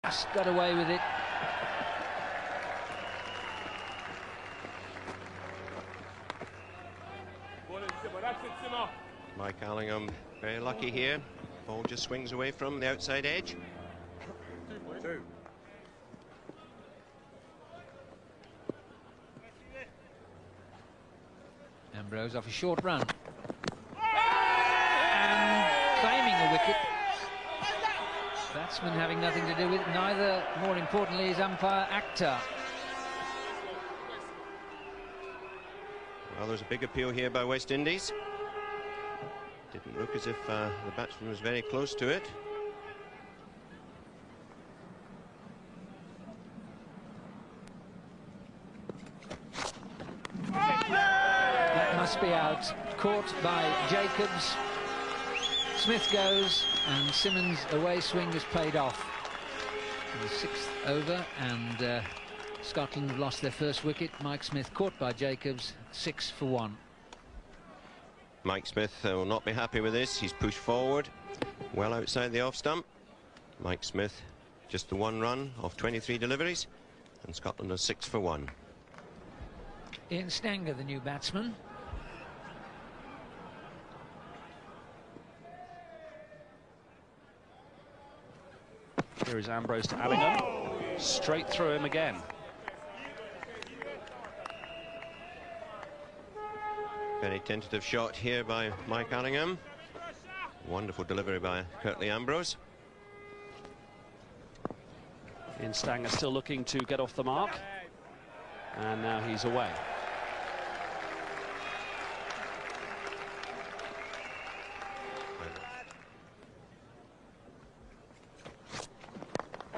Just got away with it. Mike Allingham very lucky here. Ball just swings away from the outside edge. 2. Ambrose off a short run. And claiming a wicket. Batsman having nothing to do with it. Neither, more importantly, is umpire Akhtar. Well, there's a big appeal here by West Indies. Didn't look as if the batsman was very close to it. That must be out. Caught by Jacobs. Smith goes, and Simmons' away swing is played off. The 6th over, and Scotland have lost their first wicket. Mike Smith caught by Jacobs, 6 for 1. Mike Smith will not be happy with this. He's pushed forward, well outside the off stump. Mike Smith, just the 1 run off 23 deliveries, and Scotland are 6 for 1. Ian Stanger, the new batsman. Here is Ambrose to Allingham. Straight through him again. Very tentative shot here by Mike Allingham. Wonderful delivery by Curtly Ambrose. Ian Stanger still looking to get off the mark. And now he's away.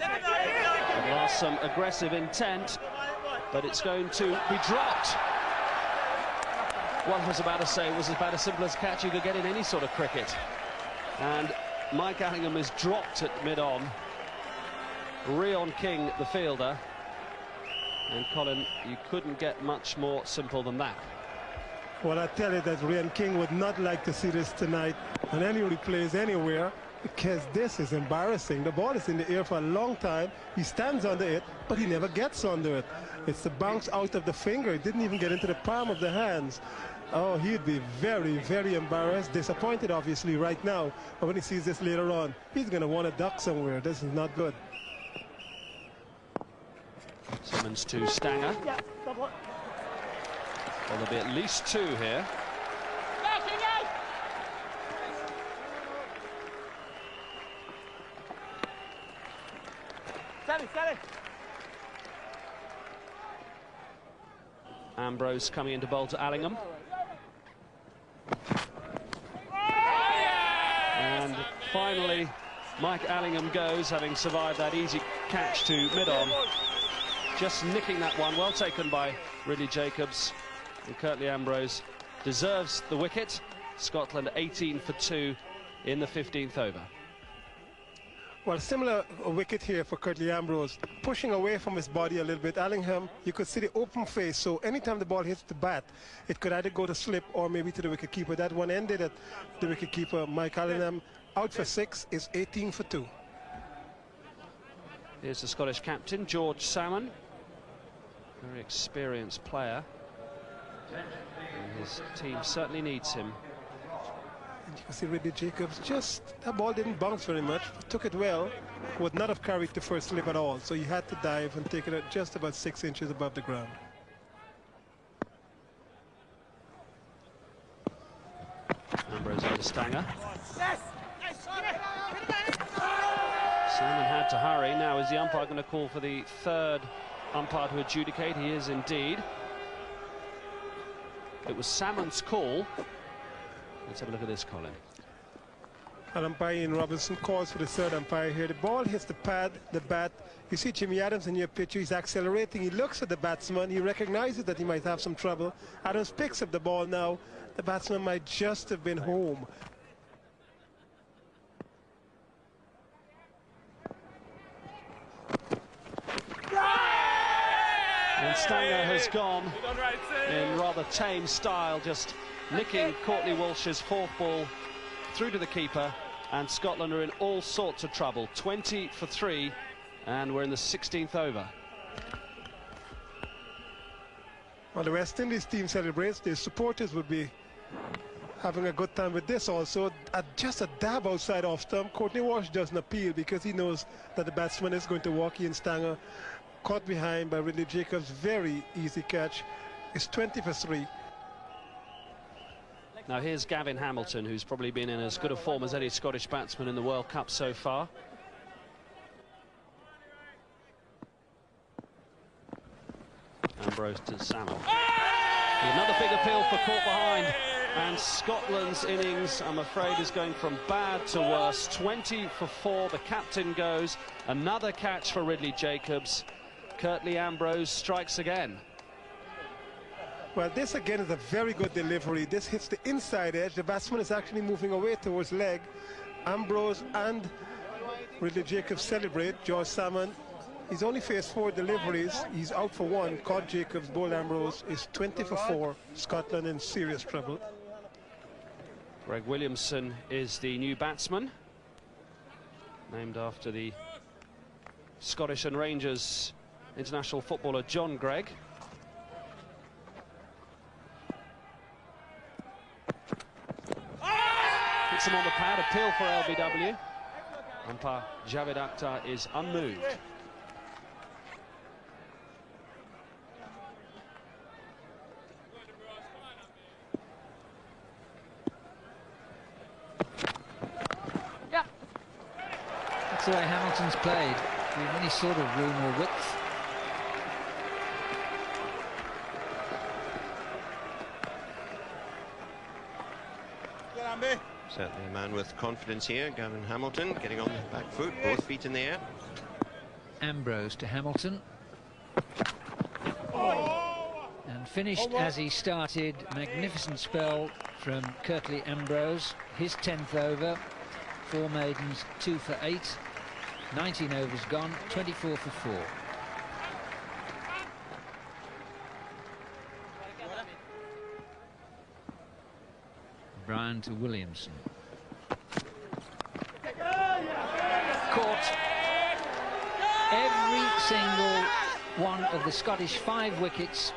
At last, some aggressive intent, but it's going to be dropped. What I was about to say was about as simple as catch you could get in any sort of cricket. And Mike Allingham is dropped at mid-on. Rion King, the fielder. And Colin, you couldn't get much more simple than that. Well, I tell you that Rion King would not like to see this tonight on any replays anywhere, because this is embarrassing. The ball is in the air for a long time. He stands under it, but he never gets under it. It's the bounce out of the finger. It didn't even get into the palm of the hands. Oh, he'd be very, very embarrassed, disappointed, obviously, right now. But when he sees this later on, he's going to want to duck somewhere. This is not good. Simmons to Stanger. Well, there'll be at least 2 here. Ambrose coming into bowl to Allingham. And finally, Mike Allingham goes, having survived that easy catch to mid-on. Just nicking that one, well taken by Ridley Jacobs. And Curtly Ambrose deserves the wicket. Scotland 18 for 2 in the 15th over. Well, similar wicket here for Curtly Ambrose, pushing away from his body a little bit. Allingham, you could see the open face, so anytime the ball hits the bat, it could either go to slip or maybe to the wicketkeeper. That one ended at the wicketkeeper. Mike Allingham out for 6 is 18 for 2. Here's the Scottish captain, George Salmon. Very experienced player. And his team certainly needs him. And you can see Ridley Jacobs, that ball didn't bounce very much, took it well, would not have carried the first slip at all, so he had to dive and take it at just about 6 inches above the ground. Ambrose over Stanger. Salmon had to hurry. Now is the umpire going to call for the 3rd umpire to adjudicate? He is indeed. It was Salmon's call. Let's have a look at this, Colin. And umpire Ian Robinson calls for the 3rd umpire here. The ball hits the pad, the bat. You see Jimmy Adams in your picture. He's accelerating. He looks at the batsman. He recognizes that he might have some trouble. Adams picks up the ball now. The batsman might just have been home. And Stanger has gone in rather tame style, just nicking Courtney Walsh's 4th ball through to the keeper, and Scotland are in all sorts of trouble. 20 for 3 And we're in the 16th over. While the West Indies team celebrates, their supporters would be having a good time with this also. Just a dab outside off stump. Courtney Walsh doesn't appeal because he knows that the batsman is going to walk. Ian Stanger caught behind by Ridley Jacobs. Very easy catch. It's 20 for 3. Now here's Gavin Hamilton, who's probably been in as good a form as any Scottish batsman in the World Cup so far. Ambrose to Salmon. Another big appeal for caught behind. And Scotland's innings, I'm afraid, is going from bad to worse. 20 for 4, the captain goes. Another catch for Ridley Jacobs. Curtly Ambrose strikes again. Well, this again is a very good delivery. This hits the inside edge. The batsman is actually moving away towards leg. Ambrose and Ridley Jacobs celebrate. George Salmon, he's only faced 4 deliveries. He's out for 1. Caught Jacobs, bowled Ambrose. Is 20 for 4. Scotland in serious trouble. Greg Williamson is the new batsman, named after the Scottish and Rangers international footballer John Gregg. Hits him on the pad, appeal for LBW. Umpire Javed Akhtar is unmoved. That's the way Hamilton's played, with any sort of room or width. Certainly a man with confidence here, Gavin Hamilton, getting on the back foot, both feet in the air. Ambrose to Hamilton. And finished as he started. Magnificent spell from Curtly Ambrose. His 10th over. 4 maidens, 2 for 8. 19 overs gone, 24 for 4. Bryan to Williamson. Caught. Every single one of the Scottish 5 wickets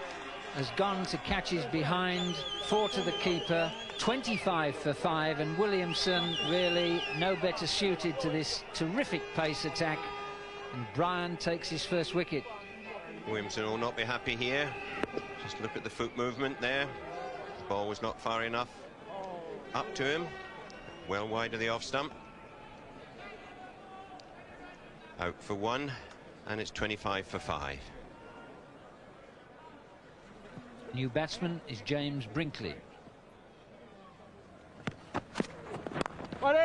has gone to catches behind, 4 to the keeper, 25 for 5, and Williamson really no better suited to this terrific pace attack, and Bryan takes his first wicket. Williamson will not be happy here. Just look at the foot movement there. The ball was not far enough up to him, well wide of the off stump. Out for 1, and it's 25 for 5. New batsman is James Brinkley. As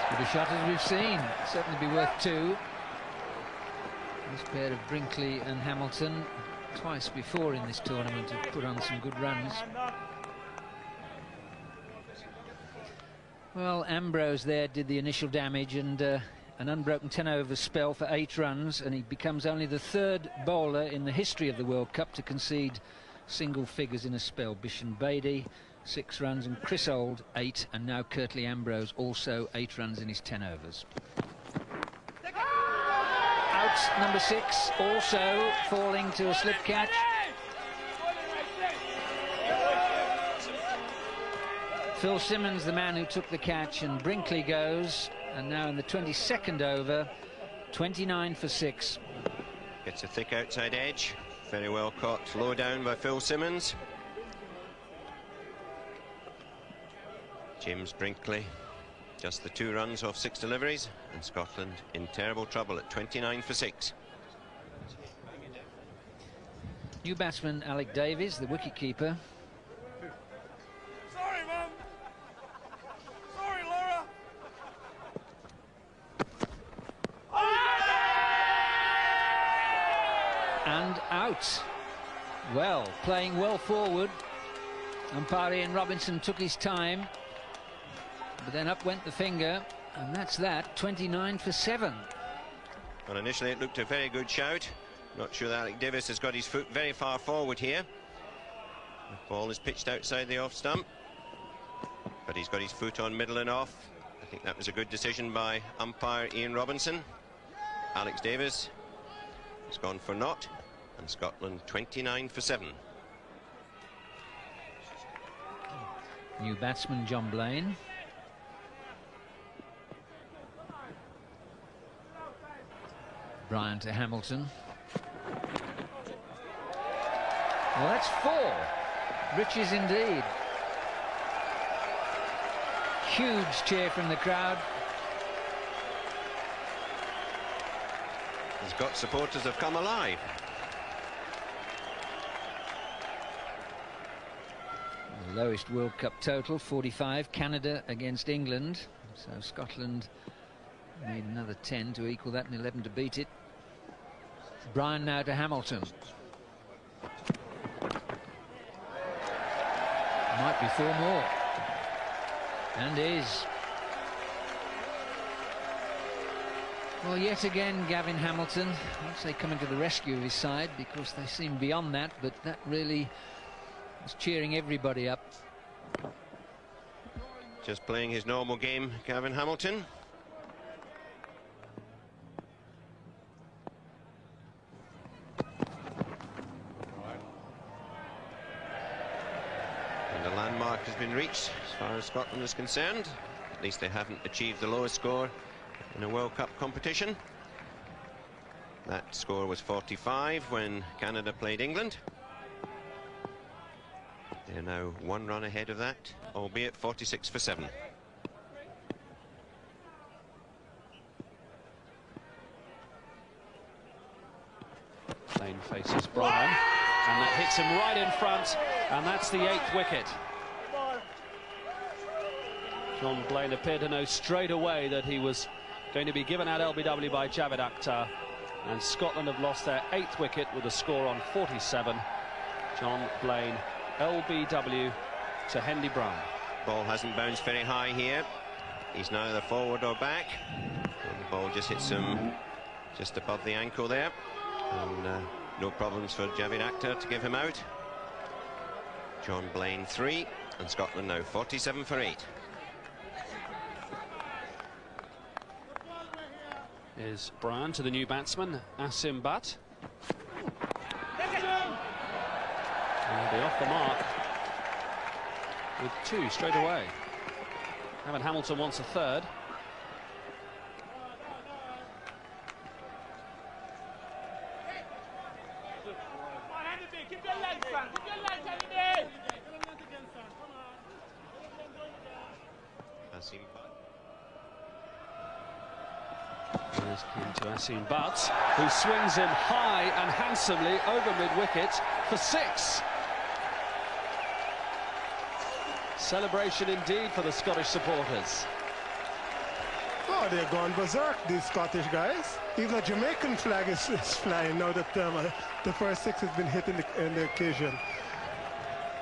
good a shot as we've seen. Certainly be worth 2. This pair of Brinkley and Hamilton, twice before in this tournament, have put on some good runs. Well, Ambrose there did the initial damage, and an unbroken 10-over spell for 8 runs, and he becomes only the 3rd bowler in the history of the World Cup to concede single figures in a spell. Bishan Bedi, 6 runs, and Chris Old, 8, and now Curtly Ambrose also 8 runs in his 10 overs. Out number 6, also falling to a slip catch. Phil Simmons, the man who took the catch, and Brinkley goes, and now in the 22nd over, 29 for 6. Gets a thick outside edge, very well caught low down by Phil Simmons. James Brinkley, just the 2 runs off 6 deliveries, and Scotland in terrible trouble at 29 for 6. New batsman Alec Davies, the wicketkeeper. And out. Well, playing well forward. Umpire Ian Robinson took his time, but then up went the finger, and that's that. 29 for 7. Well, initially it looked a very good shout. Not sure that Alec Davies has got his foot very far forward here. The ball is pitched outside the off stump, but he's got his foot on middle and off. I think that was a good decision by umpire Ian Robinson. Alex Davis has gone for naught, and Scotland 29 for 7. New batsman John Blaine. Bryan to Hamilton. Well, that's 4. Riches indeed. Huge cheer from the crowd. The Scott supporters have come alive. The lowest World Cup total, 45. Canada against England. So Scotland need another 10 to equal that and 11 to beat it. Bryan now to Hamilton. Might be 4 more. And is. Well, yet again, Gavin Hamilton, I'd say coming to the rescue of his side, because they seem beyond that, but that really is cheering everybody up. Just playing his normal game, Gavin Hamilton. And the landmark has been reached as far as Scotland is concerned. At least they haven't achieved the lowest score in a World Cup competition. That score was 45 when Canada played England. They're now 1 run ahead of that, albeit 46 for 7. Blaine faces Bryan, and that hits him right in front, and that's the 8th wicket. John Blaine appeared to know straight away that he was going to be given out LBW by Javed Akhtar, and Scotland have lost their 8th wicket with a score on 47. John Blaine, LBW to Hendy Bryan. Ball hasn't bounced very high here. He's neither forward or back. And the ball just hits him just above the ankle there. And no problems for Javed Akhtar to give him out. John Blaine 3, and Scotland now 47 for 8. Is Bryan to the new batsman, Asim Butt. And he'll be off the mark with 2 straight away. Gavin Hamilton wants a 3rd. Asim Butt. Here's keen to Asim Butt, who swings him high and handsomely over mid-wicket for 6. Celebration indeed for the Scottish supporters. Oh, they're gone berserk, these Scottish guys. Even a Jamaican flag is flying now that the first 6 has been hit in the occasion.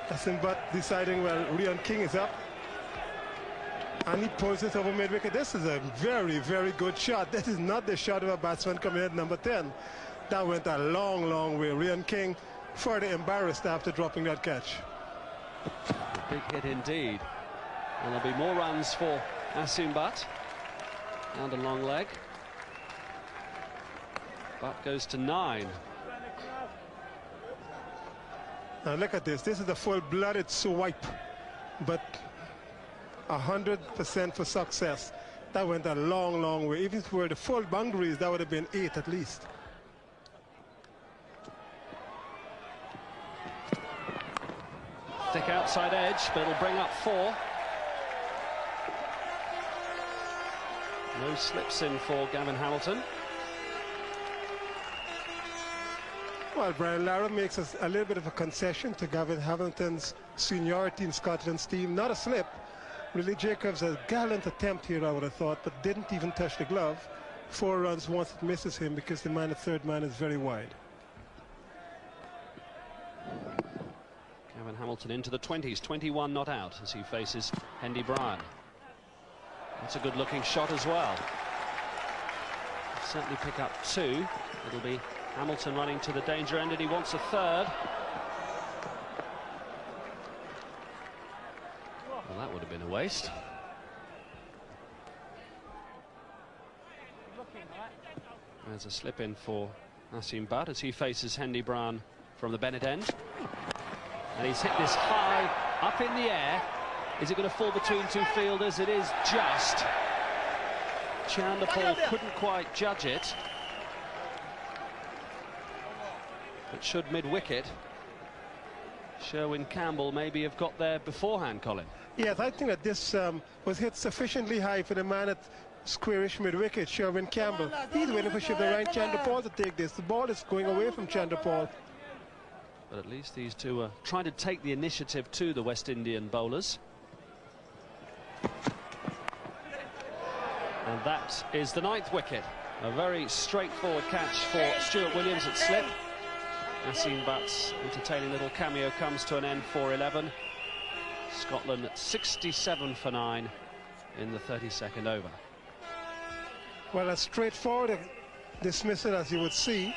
Asim Butt deciding, well, Rian King is up. And he pulls it over mid-wicket. This is a very, very good shot. This is not the shot of a batsman coming at number 10. That went a long, long way. Rian King further embarrassed after dropping that catch. A big hit indeed. And there'll be more runs for Asim Butt. And a long leg. Butt goes to 9. Now look at this. This is a full-blooded swipe. But 100% for success. That went a long, long way. Even if it were the full boundaries, that would have been 8 at least. Thick outside edge, but it'll bring up 4. No slips in for Gavin Hamilton. Well, Brian Lara makes us a little bit of a concession to Gavin Hamilton's seniority in Scotland's team. Not a slip. Willie Jacobs, a gallant attempt here, I would have thought, but didn't even touch the glove. 4 runs once it misses him because the man at third man is very wide. Gavin Hamilton into the 20s, 21 not out as he faces Hendy Bryan. That's a good looking shot as well. He'll certainly pick up 2. It'll be Hamilton running to the danger end, and he wants a 3rd. Well, that would have been a waste. There's a slip in for Asim Butt as he faces Hendy Brown from the Bennett end. And he's hit this high up in the air. Is it going to fall between two fielders? It is just. Chanderpaul couldn't quite judge it. But should mid-wicket, Sherwin Campbell maybe have got there beforehand, Colin. Yes, I think that this was hit sufficiently high for the man at squarish mid-wicket, Sherwin Campbell. He's waiting for Shivraj Chanderpaul to take this. The ball is going away from Chanderpaul. But at least these two are trying to take the initiative to the West Indian bowlers. And that is the 9th wicket. A very straightforward catch for Stuart Williams at slip. Asim Butt's entertaining little cameo comes to an end for 11. Scotland 67 for 9 in the 32nd over. Well, a straightforward dismissal, as you would see.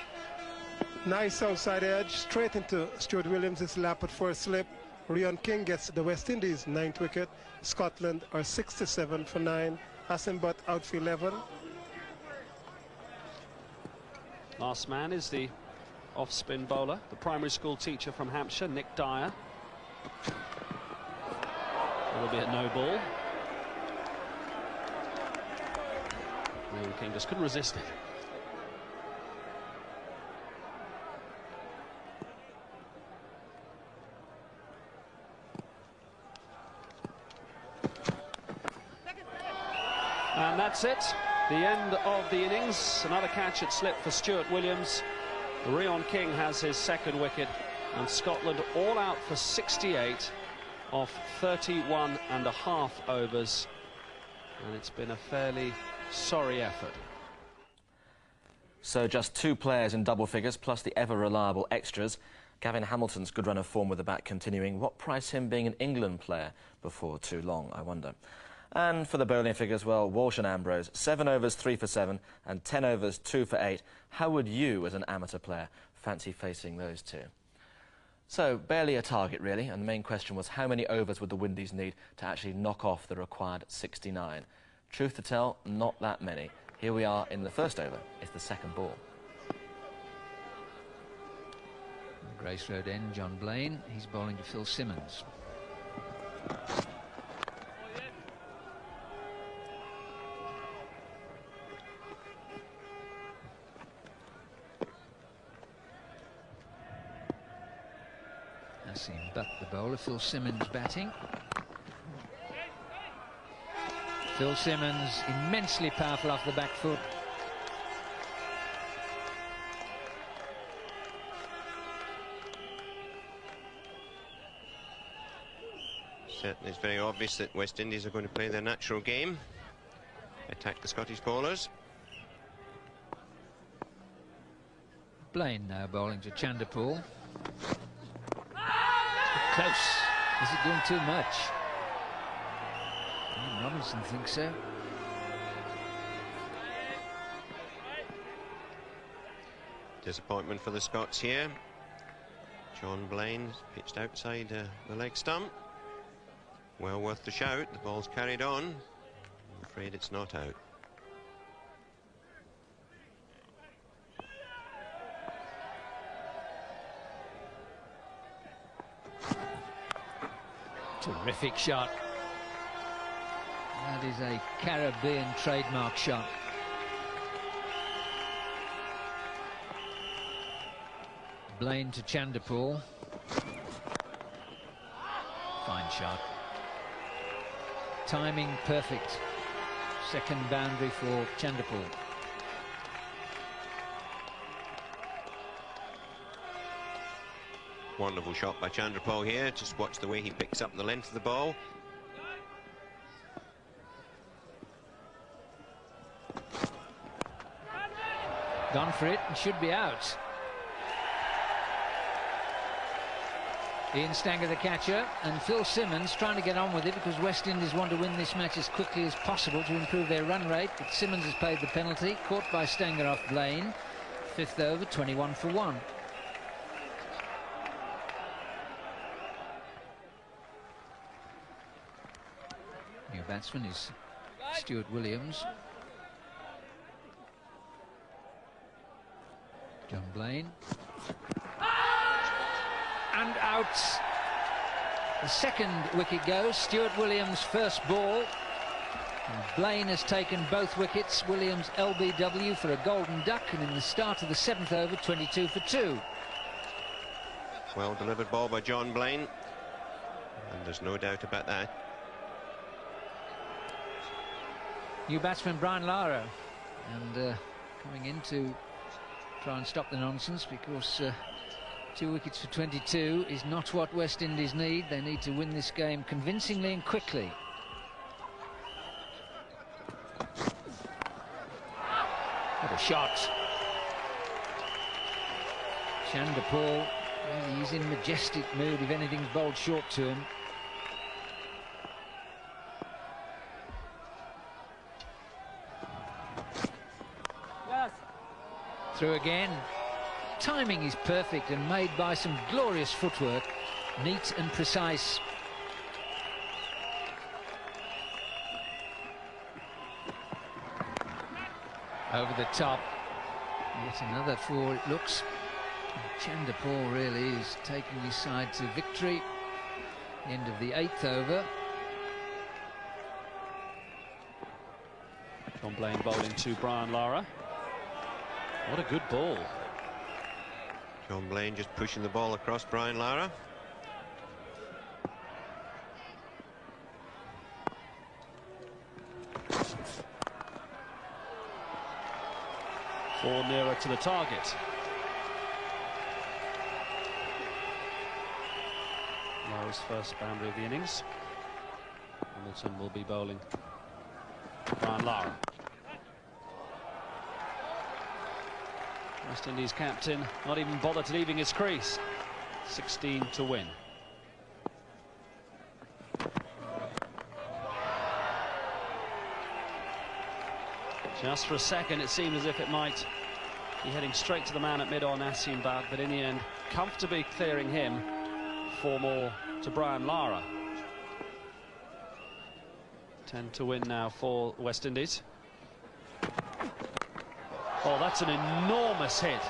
Nice outside edge, straight into Stuart Williams' lap at first slip. Rian King gets the West Indies 9th wicket. Scotland are 67 for 9. Asim Butt out for 11. Last man is the off-spin bowler, the primary school teacher from Hampshire, Nick Dyer. It'll be a no ball. Rian King just couldn't resist it. And that's it. The end of the innings. Another catch at slip for Stuart Williams. Rian King has his 2nd wicket, and Scotland all out for 68 off 31.5 overs. And it's been a fairly sorry effort. So just 2 players in double figures, plus the ever-reliable extras. Gavin Hamilton's good run of form with the bat continuing. What price him being an England player before too long, I wonder? And for the bowling figures, well, Walsh and Ambrose, 7 overs, 3 for 7, and 10 overs, 2 for 8. How would you, as an amateur player, fancy facing those two? So, barely a target, really, and the main question was how many overs would the Windies need to actually knock off the required 69? Truth to tell, not that many. Here we are in the first over. It's the 2nd ball. Grace Road end, John Blaine. He's bowling to Phil Simmons. Asim Butt the bowler, Phil Simmons batting. Phil Simmons immensely powerful off the back foot. Certainly it's very obvious that West Indies are going to play their natural game, attack the Scottish bowlers. Blaine now bowling to Chanderpaul. Close. Is it doing too much? Robinson thinks so. Disappointment for the Scots here. John Blaine pitched outside the leg stump. Well worth the shout. The ball's carried on. I'm afraid it's not out. Terrific shot. That is a Caribbean trademark shot. Blaine to Chanderpaul. Fine shot. Timing perfect. 2nd boundary for Chanderpaul. Wonderful shot by Chanderpaul here. Just watch the way he picks up the length of the ball. Gone for it and should be out. Ian Stanger the catcher, and Phil Simmons trying to get on with it because West Indies want to win this match as quickly as possible to improve their run rate, but Simmons has paid the penalty, caught by Stanger off Blaine. 5th over, 21 for 1. New batsman is Stuart Williams. John Blaine. And out. The second wicket goes. Stuart Williams' first ball. And Blaine has taken both wickets. Williams LBW for a golden duck, and in the start of the 7th over, 22 for 2. Well delivered ball by John Blaine, and there's no doubt about that. New batsman Brian Lara, and coming in to try and stop the nonsense, because 2 wickets for 22 is not what West Indies need. They need to win this game convincingly and quickly. What a shot. Chanderpaul, really, he's in majestic mood if anything's bowled short to him. Yes. Through again. Timing is perfect and made by some glorious footwork, neat and precise. Over the top. Yet another 4, it looks. Chanderpaul really is taking his side to victory. End of the 8th over. John Blaine bowling to Brian Lara. What a good ball. John Blaine just pushing the ball across Brian Lara. Four nearer to the target. Lara's first boundary of the innings. Hamilton will be bowling Brian Lara. West Indies captain not even bothered leaving his crease. 16 to win. Just for a second it seemed as if it might be heading straight to the man at mid-on, Asim Bad, but in the end comfortably clearing him. 4 more to Brian Lara. 10 to win now for West Indies. Oh, that's an enormous hit.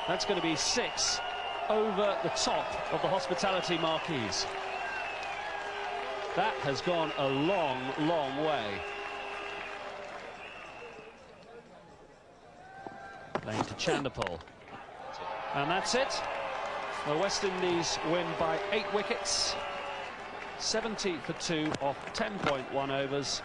That's going to be 6 over the top of the hospitality marquees. That has gone a long, long way. Playing to Chanderpaul. And that's it. The West Indies win by 8 wickets. 70 for 2 off 10.1 overs.